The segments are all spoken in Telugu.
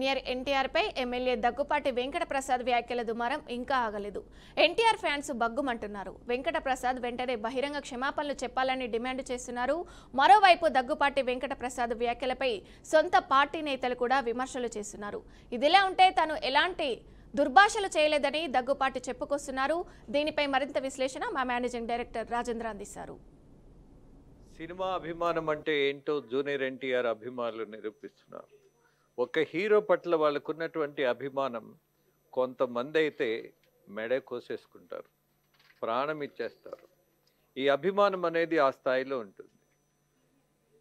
జూనియర్ ఎన్టీఆర్ పై ఎమ్మెల్యే దగ్గుపాటి వెంకట ప్రసాద్ వ్యాఖ్యల దుమారం ఇంకా ఆగలేదు. ఎన్టీఆర్ ఫ్యాన్స్ బగ్గుమంటున్నారు. వెంకట ప్రసాద్ వెంటనే బహిరంగ క్షమాపణలు చెప్పాలని డిమాండ్ చేస్తున్నారు. మరోవైపు దగ్గుపాటి వెంకట ప్రసాద్ వ్యాఖ్యలపై సొంత పార్టీ నేతలు కూడా విమర్శలు చేస్తున్నారు. ఇదిలా ఉంటే తాను ఎలాంటి దుర్భాషలు చేయలేదని దగ్గుపాటి చెప్పుకొస్తున్నారు. దీనిపై మరింత విశ్లేషణ మా మేనేజింగ్ డైరెక్టర్ రాజేంద్ర అందిస్తారు. సినిమా అభిమానం అంటే ఏంటో జూనియర్ ఎన్టీఆర్ అభిమానులు నిరూపిస్తున్నారు. ఒక హీరో పట్ల వాళ్ళకున్నటువంటి అభిమానం కొంతమంది అయితే మెడ కోసేసుకుంటారు, ప్రాణం ఇచ్చేస్తారు. ఈ అభిమానం అనేది ఆ స్థాయిలో ఉంటుంది.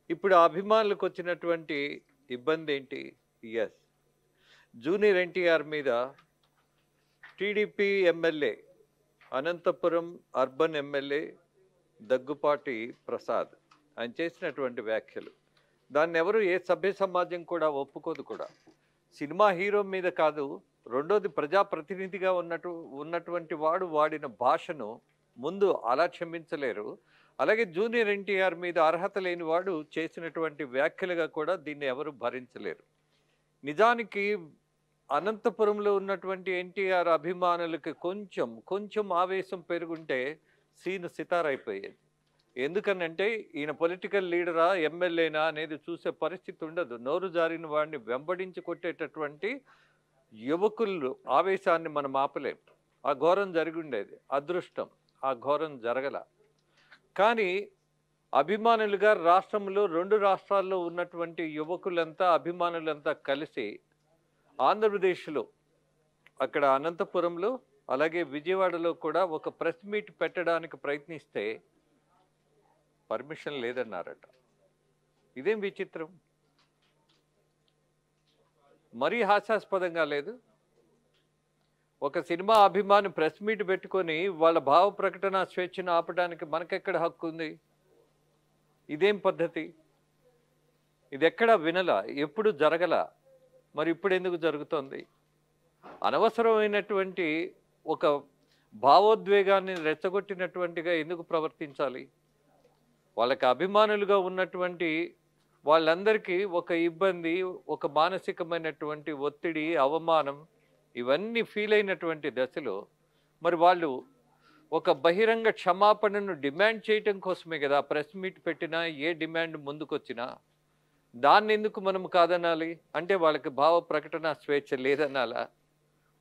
ఇప్పుడు ఆ అభిమానులకు వచ్చినటువంటి ఇబ్బంది ఏంటి? ఎస్, జూనియర్ ఎన్టీఆర్ మీద TDP MLA, Anantapur urban MLA Daggupati Prasad ఆయన చేసినటువంటి వ్యాఖ్యలు, దాన్ని ఎవరు ఏ సభ్య సమాజం కూడా ఒప్పుకోదు కూడా. సినిమా హీరో మీద కాదు, రెండోది ప్రజాప్రతినిధిగా ఉన్నటువంటి వాడు వాడిన భాషను ముందు అలా క్షమించలేరు. అలాగే జూనియర్ ఎన్టీఆర్ మీద అర్హత లేని వాడు చేసినటువంటి వ్యాఖ్యలుగా కూడా దీన్ని ఎవరు భరించలేరు. నిజానికి అనంతపురంలో ఉన్నటువంటి ఎన్టీఆర్ అభిమానులకి కొంచెం ఆవేశం పెరుగుంటే సీను సితారైపోయేది. ఎందుకనంటే ఈయన పొలిటికల్ లీడరా ఎమ్మెల్యేనా అనేది చూసే పరిస్థితి ఉండదు. నోరు జారిన వాడిని వెంబడించి కొట్టేటటువంటి యువకులు ఆవేశాన్ని మనం ఆపలేం. ఆ ఘోరం జరిగి ఉండేది. అదృష్టం ఆ ఘోరం జరగల. కానీ అభిమానులుగా రాష్ట్రంలో 2 రాష్ట్రాల్లో ఉన్నటువంటి యువకులంతా అభిమానులంతా కలిసి ఆంధ్రప్రదేశ్లో అక్కడ అనంతపురంలో అలాగే విజయవాడలో కూడా ఒక ప్రెస్ మీట్ పెట్టడానికి ప్రయత్నిస్తే పర్మిషన్ లేదన్నారట. ఇదేం విచిత్రం, మరీ హాస్యాస్పదంగా లేదు? ఒక సినిమా అభిమాని ప్రెస్ మీట్ పెట్టుకొని వాళ్ళ భావ ప్రకటన స్వేచ్ఛను ఆపడానికి మనకెక్కడ హక్కు ఉంది? ఇదేం పద్ధతి? ఇది ఎక్కడా వినలా, ఎప్పుడు జరగల, మరి ఇప్పుడు ఎందుకు జరుగుతోంది? అనవసరమైనటువంటి ఒక భావోద్వేగాన్ని రెచ్చగొట్టినటువంటిగా ఎందుకు ప్రవర్తించాలి? వాళ్ళకి అభిమానులుగా ఉన్నటువంటి వాళ్ళందరికీ ఒక ఇబ్బంది, ఒక మానసికమైనటువంటి ఒత్తిడి, అవమానం ఇవన్నీ ఫీల్ అయినటువంటి దశలో మరి వాళ్ళు ఒక బహిరంగ క్షమాపణను డిమాండ్ చేయటం కోసమే కదా ప్రెస్ మీట్ పెట్టినా, ఏ డిమాండ్ ముందుకొచ్చినా దాన్ని ఎందుకు మనం కాదనాలి? అంటే వాళ్ళకి భావ ప్రకటన స్వేచ్ఛ లేదనాలా?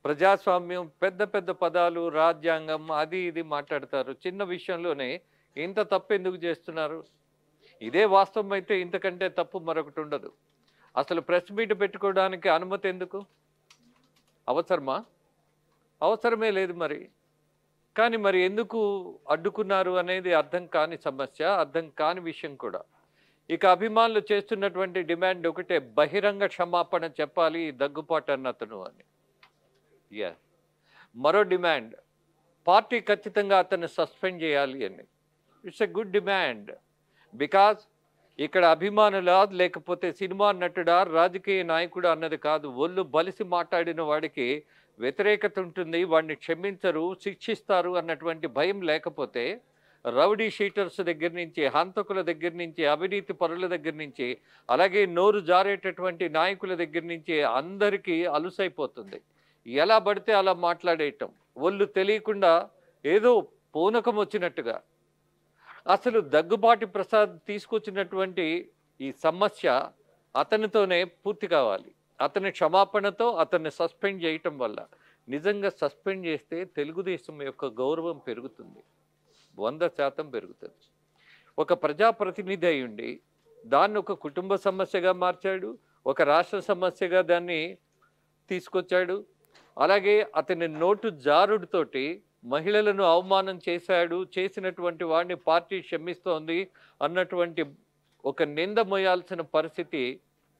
ప్రజాస్వామ్యం, పెద్ద పెద్ద పదాలు, రాజ్యాంగం, అది ఇది మాట్లాడతారు. చిన్న విషయంలోనే ఇంత తప్పు ఎందుకు చేస్తున్నారు? ఇదే వాస్తవం అయితే ఇంతకంటే తప్పు మరొకటి ఉండదు. అసలు ప్రెస్ మీట్ పెట్టుకోవడానికి అనుమతి ఎందుకు? అవసరమా? అవసరమే లేదు మరి. కానీ మరి ఎందుకు అడ్డుకున్నారు అనేది అర్థం కాని సమస్య, అర్థం కాని విషయం కూడా. ఇక అభిమానులు చేస్తున్నటువంటి డిమాండ్ ఒకటే, బహిరంగ క్షమాపణ చెప్పాలి దగ్గుపాటి అన్నతను అని. మరో డిమాండ్, పార్టీ ఖచ్చితంగా అతన్ని సస్పెండ్ చేయాలి అని. It's a good demand. Because ఇక్కడ అభిమానులా లేకపోతే సినిమా నటుడా, రాజకీయ నాయకుడు అన్నది కాదు. ఒళ్ళు బలిసి మాట్లాడిన వాడికి వ్యతిరేకత ఉంటుంది, వాడిని క్షమించరు, శిక్షిస్తారు అన్నటువంటి భయం లేకపోతే రౌడీ షీటర్స్ దగ్గర నుంచి, హంతకుల దగ్గర నుంచి, అవినీతి పరుల దగ్గర నుంచి, అలాగే నోరు జారేటటువంటి నాయకుల దగ్గర నుంచి అందరికీ అలుసైపోతుంది. ఎలా పడితే అలా మాట్లాడేయటం, ఒళ్ళు తెలియకుండా ఏదో పూనకం వచ్చినట్టుగా. అసలు దగ్గుబాటి ప్రసాద్ తీసుకొచ్చినటువంటి ఈ సమస్య అతనితోనే పూర్తి కావాలి. అతని క్షమాపణతో అతన్ని సస్పెండ్ చేయటం వల్ల, నిజంగా సస్పెండ్ చేస్తే తెలుగుదేశం యొక్క గౌరవం పెరుగుతుంది, 100% పెరుగుతుంది. ఒక ప్రజాప్రతినిధి అయి ఉండి దాన్ని ఒక కుటుంబ సమస్యగా మార్చాడు, ఒక రాష్ట్ర సమస్యగా దాన్ని తీసుకొచ్చాడు. అలాగే అతని నోటు జారుడుతోటి మహిళలను అవమానం చేసినటువంటి వాడిని పార్టీ క్షమిస్తోంది అన్నటువంటి ఒక నింద మోయాల్సిన పరిస్థితి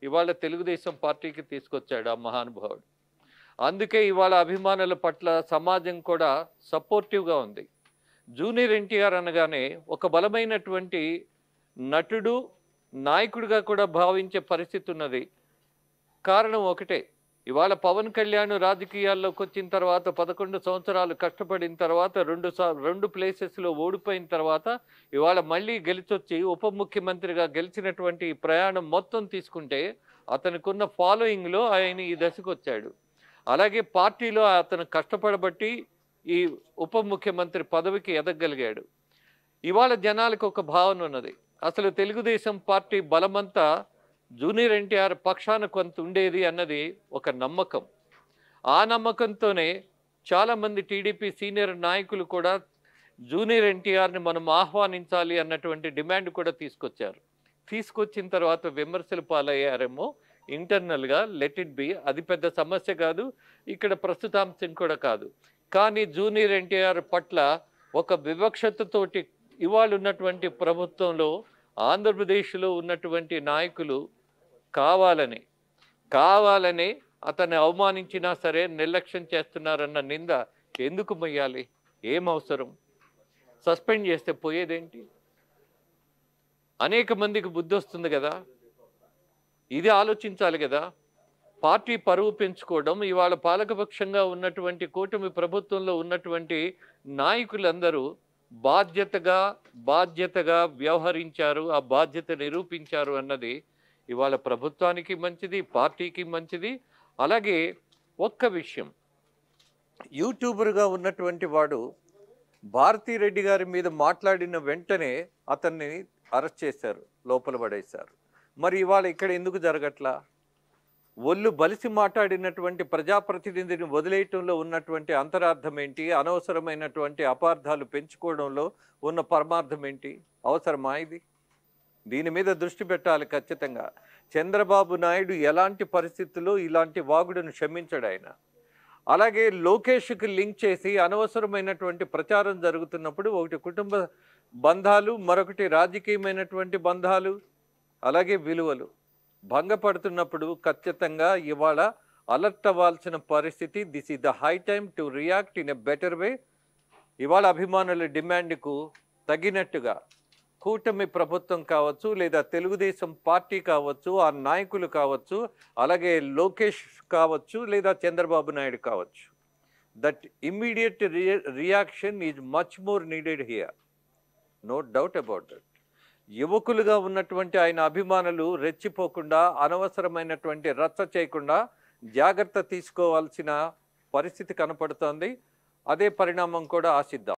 ఇవాళ తెలుగుదేశం పార్టీకి తీసుకొచ్చాడు ఆ మహానుభావుడు. అందుకే ఇవాళ అభిమానుల పట్ల సమాజం కూడా సపోర్టివ్గా ఉంది. జూనియర్ ఎన్టీఆర్ అనగానే ఒక బలమైనటువంటి నటుడు, నాయకుడిగా కూడా భావించే పరిస్థితి ఉన్నది. కారణం ఒకటే, ఇవాళ పవన్ కళ్యాణ్ రాజకీయాల్లోకి వచ్చిన తర్వాత 11 సంవత్సరాలు కష్టపడిన తర్వాత 2 ప్లేసెస్లో ఓడిపోయిన తర్వాత ఇవాళ మళ్ళీ గెలిచొచ్చి ఉప ముఖ్యమంత్రిగా గెలిచినటువంటి ప్రయాణం మొత్తం తీసుకుంటే అతనికున్న ఫాలోయింగ్లో ఆయన ఈ దశకు వచ్చాడు. అలాగే పార్టీలో అతను కష్టపడబట్టి ఈ ఉప ముఖ్యమంత్రి పదవికి ఎదగగలిగాడు. ఇవాళ జనాలకు ఒక భావన ఉన్నది, అసలు తెలుగుదేశం పార్టీ బలమంతా జూనియర్ ఎన్టీఆర్ పక్షాన కొంత ఉండేది అన్నది ఒక నమ్మకం. ఆ నమ్మకంతోనే చాలామంది టీడీపీ సీనియర్ నాయకులు కూడా జూనియర్ ఎన్టీఆర్ని మనం ఆహ్వానించాలి అన్నటువంటి డిమాండ్ కూడా తీసుకొచ్చారు. తీసుకొచ్చిన తర్వాత విమర్శలు పాలయ్యారేమో ఇంటర్నల్గా, లెట్ ఇట్ బి, అది పెద్ద సమస్య కాదు, ఇక్కడ ప్రస్తుతాంశం కూడా కాదు. కానీ జూనియర్ ఎన్టీఆర్ పట్ల ఒక వివక్షతతోటి ఇవాళ ఉన్నటువంటి ప్రభుత్వంలో ఆంధ్రప్రదేశ్లో ఉన్నటువంటి నాయకులు కావాలని అతన్ని అవమానించినా సరే నిర్లక్ష్యం చేస్తున్నారన్న నింద ఎందుకు మొయ్యాలి? ఏం అవసరం? సస్పెండ్ చేస్తే పోయేదేంటి? అనేక మందికి బుద్ధి వస్తుంది కదా, ఇది ఆలోచించాలి కదా. పార్టీ పరువు పెంచుకోవడం, ఇవాళ పాలకపక్షంగా ఉన్నటువంటి కూటమి ప్రభుత్వంలో ఉన్నటువంటి నాయకులందరూ బాధ్యతగా వ్యవహరించారు, ఆ బాధ్యత నిరూపించారు అన్నది ఇవాళ ప్రభుత్వానికి మంచిది, పార్టీకి మంచిది. అలాగే ఒక్క విషయం, యూట్యూబర్గా ఉన్నటువంటి వాడు భారతిరెడ్డి గారి మీద మాట్లాడిన వెంటనే అతన్ని అరెస్ట్ చేశారు, లోపల పడేశారు. మరి ఇవాళ ఇక్కడ ఎందుకు జరగట్లా? ఒళ్ళు బలిసి మాట్లాడినటువంటి ప్రజాప్రతినిధిని వదిలేయటంలో ఉన్నటువంటి అంతరార్థం ఏంటి? అనవసరమైనటువంటి అపార్థాలు పెంచుకోవడంలో ఉన్న పరమార్థం ఏంటి? అవసరమా ఇది? దీని మీద దృష్టి పెట్టాలి ఖచ్చితంగా. చంద్రబాబు నాయుడు ఎలాంటి పరిస్థితుల్లో ఇలాంటి వాగుడును క్షమించడు ఆయన. అలాగే లోకేష్కి లింక్ చేసి అనవసరమైనటువంటి ప్రచారం జరుగుతున్నప్పుడు ఒకటి కుటుంబ బంధాలు, మరొకటి రాజకీయమైనటువంటి బంధాలు, అలాగే విలువలు భంగపడుతున్నప్పుడు ఖచ్చితంగా ఇవాళ అలర్ట్ అవ్వాల్సిన పరిస్థితి. This is the high time to react in a better way. ఇవాళ అభిమానుల డిమాండ్కు తగినట్టుగా కూటమి ప్రభుత్వం కావచ్చు, లేదా తెలుగుదేశం పార్టీ కావచ్చు, ఆ నాయకులు కావచ్చు, అలాగే లోకేష్ కావచ్చు, లేదా చంద్రబాబు నాయుడు కావచ్చు, that immediate reaction is much more needed here, no doubt about that. యువకులుగా ఉన్నటువంటి ఆయన అభిమానులు రెచ్చిపోకుండా, అనవసరమైనటువంటి రచ్చ చేయకుండా జాగ్రత్త తీసుకోవాల్సిన పరిస్థితి కనపడుతోంది. అదే పరిణామం కూడా ఆశిద్దాం.